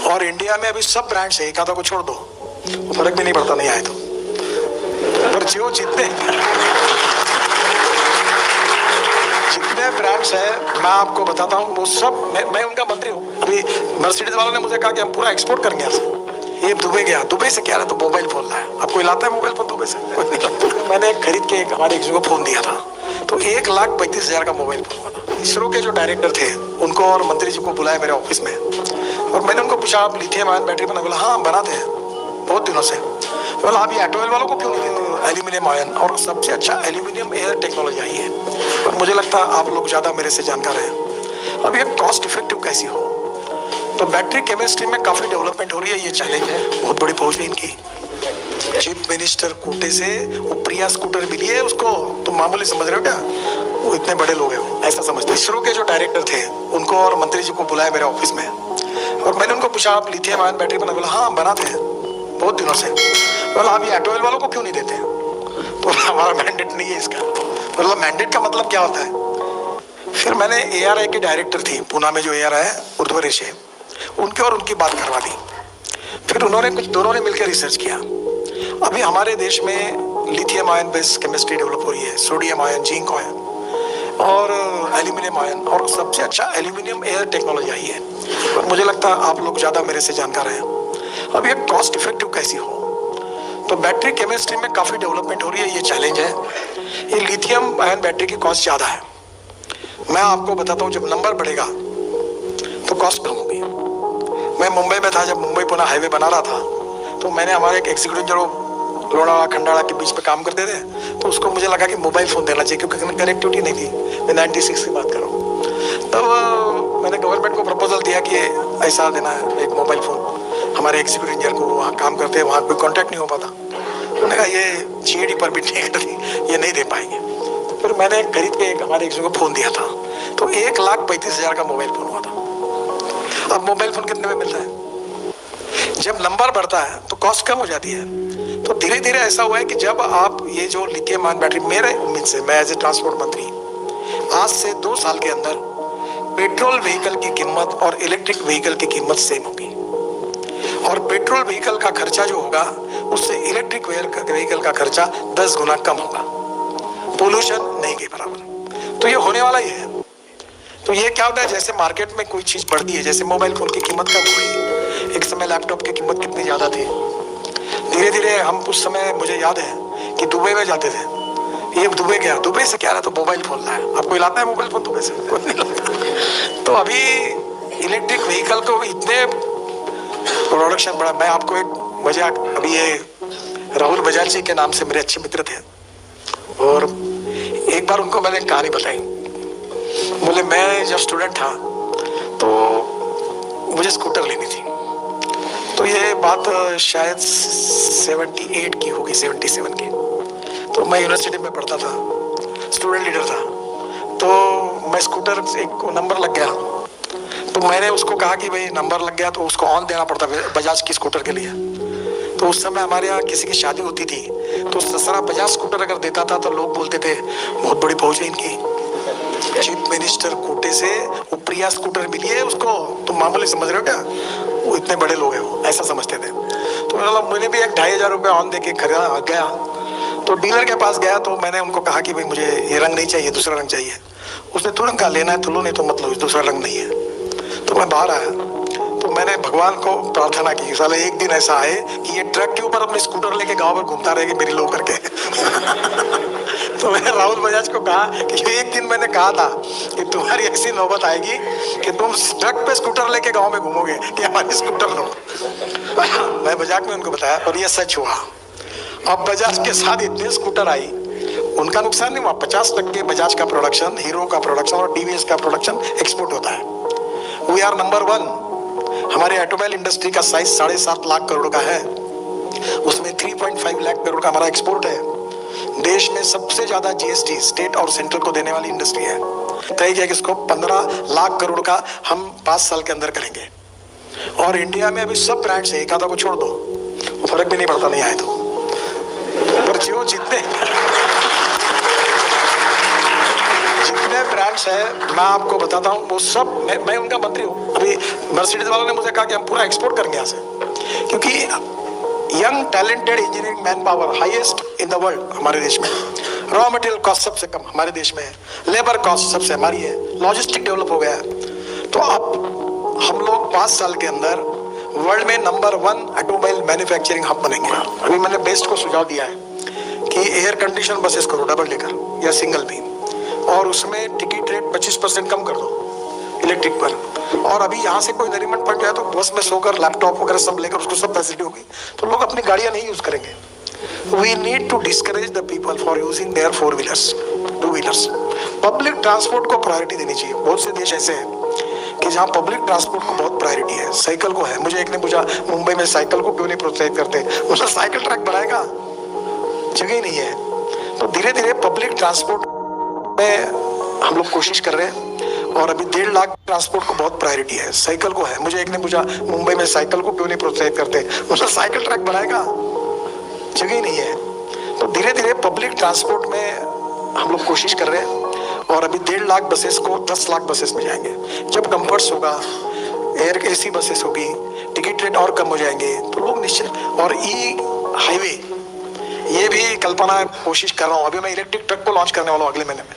और इंडिया में अभी सब ब्रांड्स है, एक आधा को छोड़ दो, फर्क भी नहीं पड़ता नहीं आए तो। पर जो जितने ब्रांड्स है मैं आपको बताता हूँ, वो सब मैं उनका मंत्री हूँ। अभी मर्सिडीज वालों ने मुझे कहा कि हम पूरा एक्सपोर्ट करेंगे यहाँ से। ये दुबई गया, दुबई से क्या रहा, तो मोबाइल फोन लाया। आपको लाता है मोबाइल फोन दुबई से? मैंने खरीद के हमारे एक को फोन दिया था, तो 1,35,000 का मोबाइल फोन बना। इसरो के जो डायरेक्टर थे उनको और मंत्री जी को बुलाया मेरे ऑफिस में, और मैंने उनको पूछा आप लिथियम आयन बैटरी बना? बोला हाँ बनाते हैं बहुत दिनों से। बोला आप ये ऑटोमोबाइल वालों को क्यों नहीं देते एल्यूमिनियम आयन? और सबसे अच्छा एल्यूमिनियम एयर टेक्नोलॉजी आई है, और मुझे लगता है आप लोग ज़्यादा मेरे से जानकार हैं। अब ये कॉस्ट इफेक्टिव कैसी हो, तो बैटरी केमिस्ट्री में काफ़ी डेवलपमेंट हो रही है। ये चैलेंज है, बहुत बड़ी पहुँच है इनकी। चीफ मिनिस्टर कोटे से वो प्रिया स्कूटर मिली है उसको, तुम मामूली समझ रहे हो क्या? वो इतने बड़े लोग हैं, वो ऐसा समझते। इसरो के जो डायरेक्टर थे उनको और मंत्री जी को बुलाया मेरे ऑफिस में, और मैंने उनको पूछा आप लिथियम आयन बैटरी बना? बोला हाँ बनाते हैं बहुत दिनों से। बोला आप ये ऑटोमोबाइल वालों को क्यों नहीं देते? तो हमारा मैंडेट नहीं है इसका। मतलब मैंडेट का मतलब क्या होता है? फिर मैंने ARI की डायरेक्टर थी पूना में, जो ARI है उर्ध्वरेश है, उनके और उनकी बात करवा दी। फिर उन्होंने दोनों ने मिलकर रिसर्च किया। अभी हमारे देश में lithium ion based chemistry develop हो रही है, सोडियम आयन, जिंक आयन और एल्यूमिनियम आयन, और सबसे अच्छा एल्यूमिनियम एयर टेक्नोलॉजी आई है। और मुझे लगता है आप लोग ज़्यादा मेरे से जानकार हैं। अब ये कॉस्ट इफेक्टिव कैसी हो, तो बैटरी केमिस्ट्री में काफ़ी डेवलपमेंट हो रही है। ये चैलेंज है। ये लिथियम आयन बैटरी की कॉस्ट ज़्यादा है। मैं आपको बताता हूँ, जब नंबर बढ़ेगा तो कॉस्ट कम होगी। मैं मुंबई में था, जब मुंबई पुणे हाईवे बना रहा था, तो मैंने हमारे एक एग्जीक्यूटिव जो लोनावाला खंडाला के बीच में काम करते थे, तो उसको मुझे लगा कि मोबाइल फ़ोन देना चाहिए, क्योंकि कनेक्टिविटी नहीं थी। मैं 96 की बात कर रहा हूँ। तब मैंने गवर्नमेंट को प्रपोजल दिया कि ऐसा देना है एक मोबाइल फ़ोन। हमारे एग्जीक्यूटिव इंजीनियर को वहाँ काम करते हैं, वहाँ कोई कॉन्टैक्ट नहीं हो पाता। उन्होंने कहा ये GAD परमिट नहीं करती, ये नहीं दे पाएंगे। तो फिर मैंने खरीद के हमारे एग्जीक्यूटिव को फ़ोन दिया था, तो 1,35,000 का मोबाइल फ़ोन हुआ था। अब मोबाइल फ़ोन कितने में मिलता है? जब नंबर बढ़ता है तो कॉस्ट कम हो जाती है। तो धीरे धीरे ऐसा हुआ है कि जब आप ये जो लिथियम आयन बैटरी, मेरे उम्मीद से, मैं एज ए ट्रांसपोर्ट मंत्री, आज से 2 साल के अंदर पेट्रोल व्हीकल की कीमत और इलेक्ट्रिक व्हीकल की कीमत सेम होगी, और पेट्रोल व्हीकल का खर्चा जो होगा उससे इलेक्ट्रिक व्हीकल का खर्चा 10 गुना कम होगा, पोल्यूशन नहीं के बराबर। तो ये होने वाला ही है। तो ये क्या होता है, जैसे मार्केट में कोई चीज़ बढ़ती है, जैसे मोबाइल फ़ोन की कीमत कम हुई, एक समय लैपटॉप की कीमत कितनी ज़्यादा थी, धीरे धीरे हम उस समय, मुझे याद है कि दुबई में जाते थे। ये दुबई गया, दुबई से क्या रहा, तो मोबाइल फ़ोन लाया। आपको लाता है मोबाइल फ़ोन दुबई से? कोई नहीं लाता। तो अभी इलेक्ट्रिक व्हीकल को इतने प्रोडक्शन बढ़ा। मैं आपको एक मजाक, अभी ये राहुल बजाज जी के नाम से मेरे अच्छे मित्र थे, और एक बार उनको मैंने कहानी बताई। बोले मैं जब स्टूडेंट था तो मुझे स्कूटर लेनी थी। तो ये बात शायद 78 की होगी, 77 की। तो मैं यूनिवर्सिटी में पढ़ता था, स्टूडेंट लीडर था। तो मैं स्कूटर, एक नंबर लग गया, तो मैंने उसको कहा कि भाई नंबर लग गया तो उसको ऑन देना पड़ता बजाज की स्कूटर के लिए। तो उस समय हमारे यहाँ किसी की शादी होती थी, तो ससरा बजाज स्कूटर अगर देता था तो लोग बोलते थे बहुत बड़ी पहुँच है इनकी। चीफ मिनिस्टर कोटे से वो प्रिया स्कूटर मिली है उसको, तुम मामूली समझ रहे हो क्या? वो इतने बड़े लोग हैं, वो ऐसा समझते थे। तो मैंने भी एक 2,500 रुपये ऑन दे के खरीदा गया। तो डीलर के पास गया, तो मैंने उनको कहा कि भाई मुझे ये रंग नहीं चाहिए, दूसरा रंग चाहिए। उसने तुरंत कहा लेना है तो लो, नहीं तो मत लो, दूसरा रंग नहीं है। तो मैं बाहर आया, तो मैंने भगवान को प्रार्थना की, साले एक दिन ऐसा आए कि ये ट्रक के ऊपर अपने स्कूटर लेके गांव में घूमता रहेगा मेरी लो करके। तो मैंने राहुल बजाज को कहा कि एक दिन मैंने कहा था कि तुम्हारी ऐसी नौबत आएगी कि तुम ट्रक पे स्कूटर लेके गांव में घूमोगे कि हमारी स्कूटर लो। मैं मजाक में उनको बताया, और ये सच हुआ। अब बजाज के साथ इतने स्कूटर आई, उनका नुकसान नहीं हुआ। 50% बजाज का प्रोडक्शन, हीरो का प्रोडक्शन और TVS का प्रोडक्शन एक्सपोर्ट होता है। We are number 1। हमारे ऑटोमोबाइल इंडस्ट्री का साइज 7.5 लाख करोड़ का है, उसमें 3.5 लाख करोड़ का हमारा एक्सपोर्ट है। देश में सबसे ज्यादा GST स्टेट और सेंट्रल को देने वाली इंडस्ट्री है। तय किया कि इसको 15 लाख करोड़ का हम 5 साल के अंदर करेंगे। और इंडिया में अभी सब ब्रांड्स है, एक आधा को छोड़ दो, फर्क भी नहीं पड़ता नहीं आए तो। पर जो जितने ब्रांड्स है मैं आपको बताता हूँ, वो सब मैं उनका मंत्री हूँ। अभी मर्सिडीज वालों ने मुझे कहा कि हम पूरा एक्सपोर्ट करेंगे यहाँ से, क्योंकि young talented engineering man power highest in the world हमारे देश में, रॉ मटेरियल कॉस्ट सबसे कम हमारे देश में है, लेबर कॉस्ट सबसे हमारी है, लॉजिस्टिक डेवलप हो गया है। तो अब हम लोग 5 साल के अंदर वर्ल्ड में नंबर 1 ऑटोमोबाइल मैन्युफैक्चरिंग हब बनेंगे। अभी मैंने बेस्ट को सुझाव दिया है कि एयर कंडीशन बसेस करो डबल डेकर या सिंगल भी, और उसमें टिकट रेट 25% कम कर दो इलेक्ट्रिक पर। और अभी यहाँ से कोई नरीमन पड़ जाए तो बस में सोकर लैपटॉप वगैरह सब लेकर उसको सब फैसिलिटी होगी, तो लोग अपनी गाड़ियाँ नहीं यूज करेंगे। We need to discourage the people for using their 4-wheelers, 2-wheelers. Public transport को प्रायोरिटी देनी चाहिए। बहुत से देश ऐसे हैं कि जहाँ पब्लिक ट्रांसपोर्ट को बहुत प्रायोरिटी है, साइकिल को है। मुझे एक ने पूछा मुंबई में साइकिल को क्यों नहीं प्रोत्साहित करते, मतलब साइकिल ट्रैक बनाएगा, जगह ही नहीं है। तो धीरे धीरे पब्लिक ट्रांसपोर्ट में हम लोग कोशिश कर रहे हैं, और अभी 1.5 लाख ट्रांसपोर्ट को बहुत प्रायोरिटी है, साइकिल को है। मुझे एक ने पूछा मुंबई में साइकिल को क्यों नहीं प्रोत्साहित करते, मतलब साइकिल ट्रैक बनाएगा, जगह ही नहीं है। तो धीरे धीरे पब्लिक ट्रांसपोर्ट में हम लोग कोशिश कर रहे हैं, और अभी 1.5 लाख बसेस को 10 लाख बसेस में जाएंगे। जब कंफर्ट्स होगा, एयर एसी बसेस होगी, टिकट रेट और कम हो जाएंगे, तो लोग निश्चित। और ई हाईवे, ये भी कल्पना कोशिश कर रहा हूँ। अभी मैं इलेक्ट्रिक ट्रक को लॉन्च करने वाला हूँ अगले महीने में।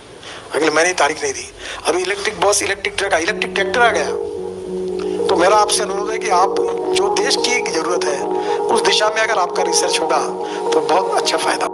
अगले महीने तारीख नहीं दी, अभी electric bus, electric truck, electric tractor आ गया। तो मेरा आपसे अनुरोध है कि आप जो देश की जरूरत है उस दिशा में अगर आपका रिसर्च होगा तो बहुत अच्छा फायदा।